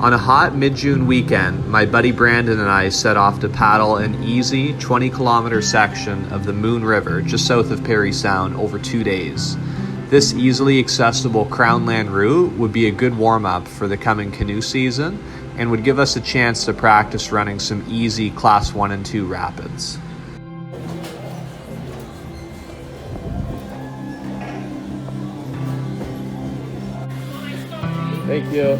On a hot mid-June weekend, my buddy Brandon and I set off to paddle an easy 20-kilometer section of the Moon River just south of Parry Sound over 2 days. This easily accessible Crownland route would be a good warm-up for the coming canoe season and would give us a chance to practice running some easy Class 1 and 2 rapids. Thank you.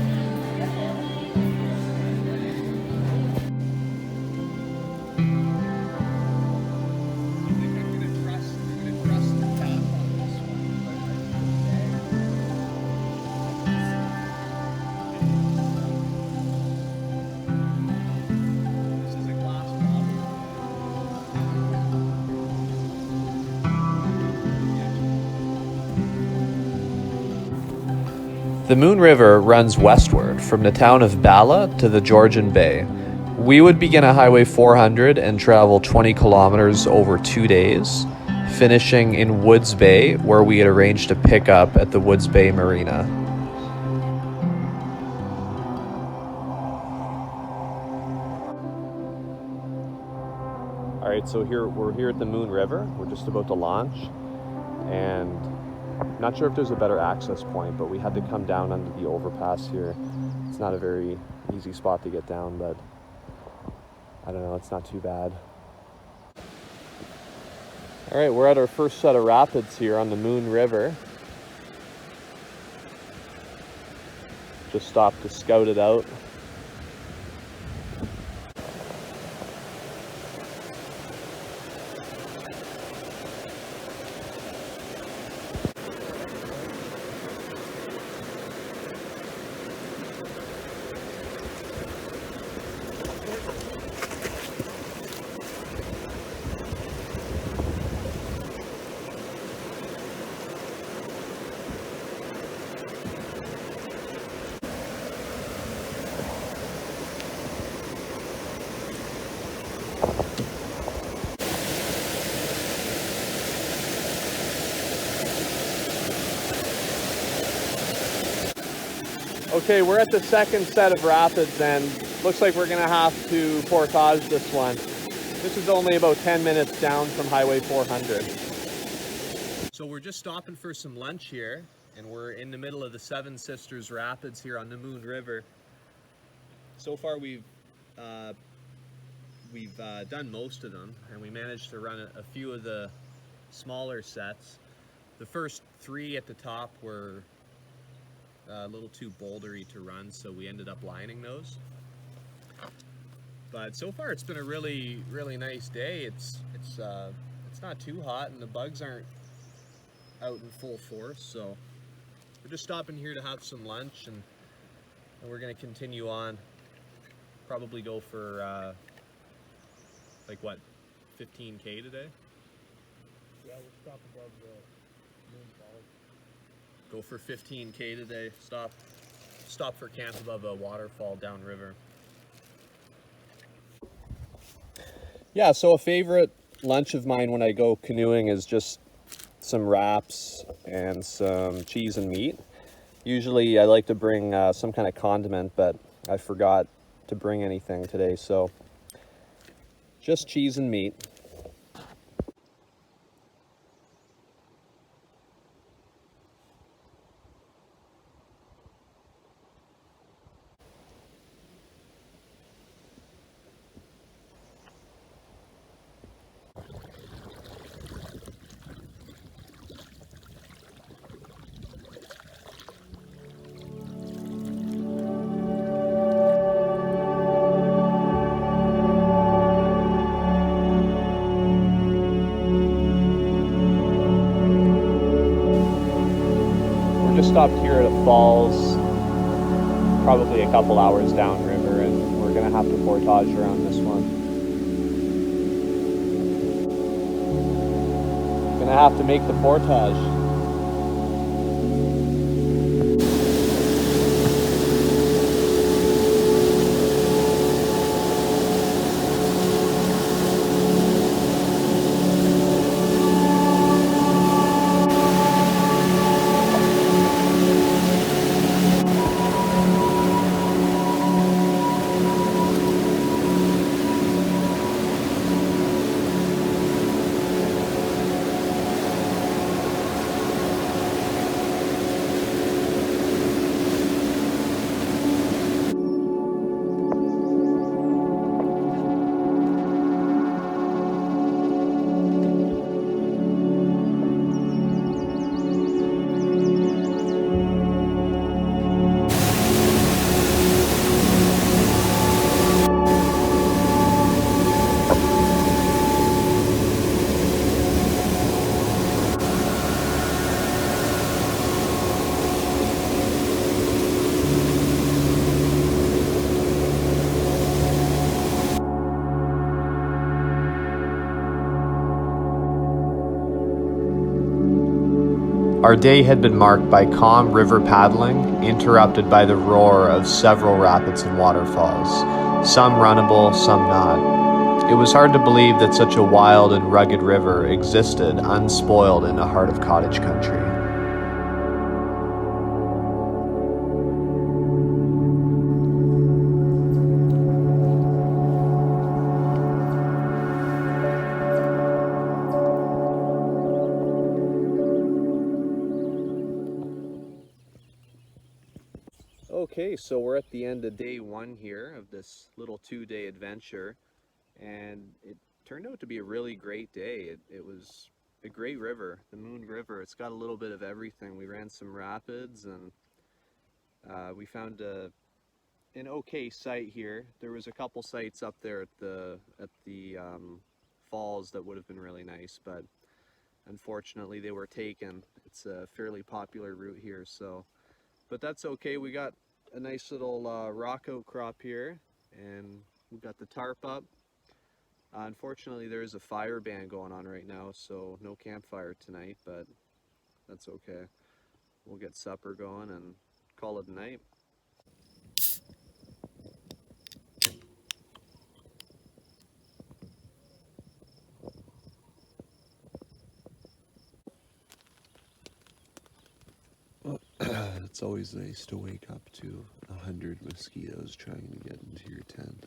The Moon River runs westward from the town of Bala to the Georgian Bay. We would begin at Highway 400 and travel 20 kilometers over 2 days, finishing in Woods Bay, where we had arranged to pick up at the Woods Bay Marina. All right, so we're here at the Moon River. We're just about to launch, and not sure if there's a better access point, but we had to come down under the overpass here. It's not a very easy spot to get down, but I don't know, it's not too bad. All right, we're at our first set of rapids here on the Moon River. Just stopped to scout it out. Okay, we're at the second set of rapids and looks like we're gonna have to portage this one. This is only about 10 minutes down from Highway 400. So we're just stopping for some lunch here, and we're in the middle of the Seven Sisters Rapids here on the Moon River. So far we've done most of them, and we managed to run a few of the smaller sets. The first 3 at the top were a little too bouldery to run, so we ended up lining those. But so far it's been a really nice day. It's not too hot and the bugs aren't out in full force, so we're just stopping here to have some lunch, and we're going to continue on. Probably go for like what, 15K today? Yeah, we'll stop above the Moon Falls. Go for 15K today. Stop for camp above a waterfall downriver. Yeah, so a favorite lunch of mine when I go canoeing is just some wraps and some cheese and meat. Usually I like to bring some kind of condiment, but I forgot to bring anything today, so just cheese and meat. Just stopped here at a falls, probably a couple hours downriver, and we're gonna have to portage around this one. Gonna have to make the portage. Our day had been marked by calm river paddling, interrupted by the roar of several rapids and waterfalls, some runnable, some not. It was hard to believe that such a wild and rugged river existed unspoiled in the heart of cottage country. Okay, so we're at the end of day one here of this little 2-day adventure, and it turned out to be a really great day. It was a great river, the Moon River. It's got a little bit of everything. We ran some rapids, and we found an okay site here. There was a couple sites up there at the falls that would have been really nice, but unfortunately they were taken. It's a fairly popular route here, so. But that's okay. We got a nice little rock outcrop here, and we got the tarp up. Unfortunately, there is a fire ban going on right now, so no campfire tonight, but that's okay. We'll get supper going and call it a night. It's always nice to wake up to 100 mosquitoes trying to get into your tent.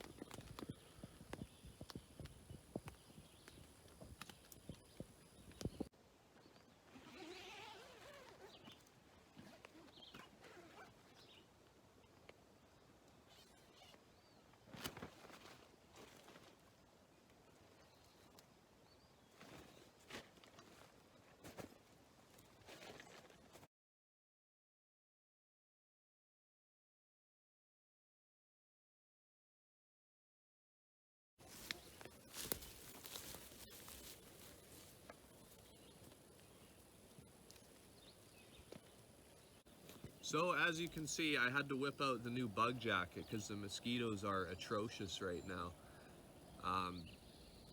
So as you can see, I had to whip out the new bug jacket because the mosquitoes are atrocious right now.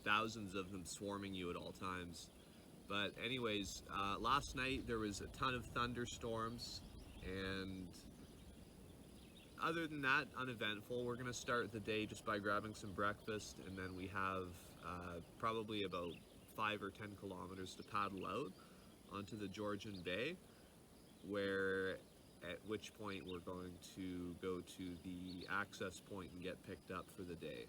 Thousands of them swarming you at all times. But anyways, last night there was a ton of thunderstorms, and other than that, uneventful. We're gonna start the day just by grabbing some breakfast, and then we have probably about 5 or 10 kilometers to paddle out onto the Georgian Bay, at which point we're going to go to the access point and get picked up for the day.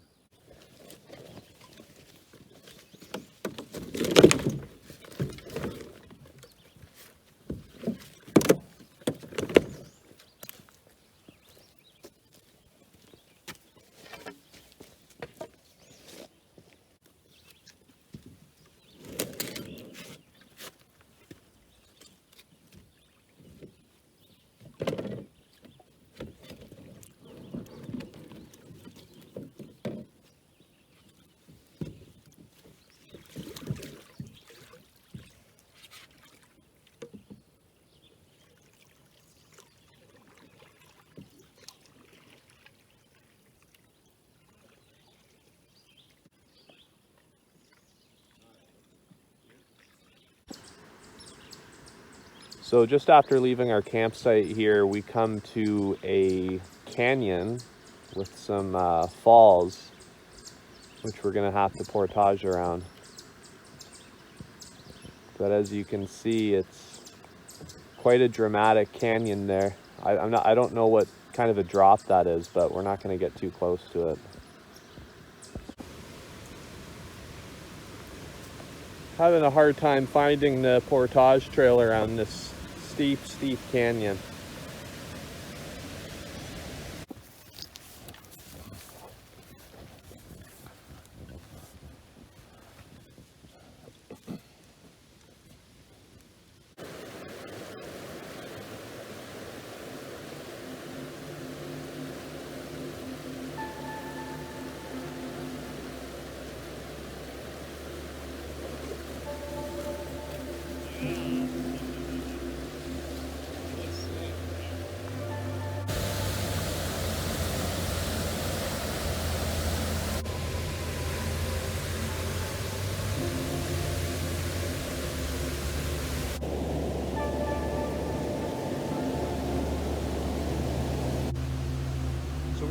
So just after leaving our campsite here, we come to a canyon with some falls, which we're gonna have to portage around. But as you can see, it's quite a dramatic canyon there. I don't know what kind of a drop that is, but we're not gonna get too close to it. Having a hard time finding the portage trail around this steep canyon.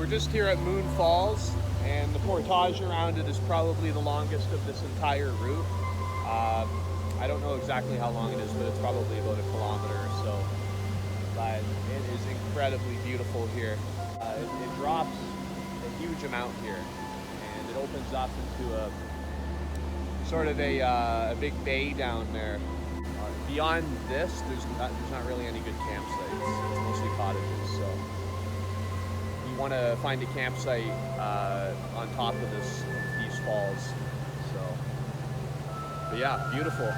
we're just here at Moon Falls, and the portage around it is probably the longest of this entire route. I don't know exactly how long it is, but it's probably about 1 kilometer or so. But it is incredibly beautiful here. It drops a huge amount here, and it opens up into a sort of a big bay down there. Beyond this, there's not really any good campsites. It's mostly cottages, so you want to find a campsite on top of these falls. So, but yeah, beautiful.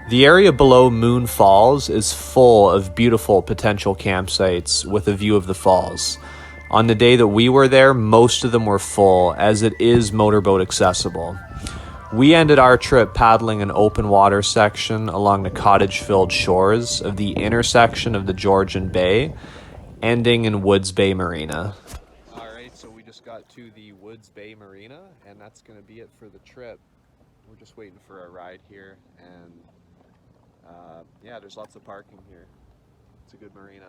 The area below Moon Falls is full of beautiful potential campsites with a view of the falls. On the day that we were there, most of them were full, as it is motorboat accessible. We ended our trip paddling an open water section along the cottage-filled shores of the intersection of the Georgian Bay, ending in Woods Bay Marina. All right, so we just got to the Woods Bay Marina, and that's going to be it for the trip. We're just waiting for a ride here, and yeah, there's lots of parking here. It's a good marina.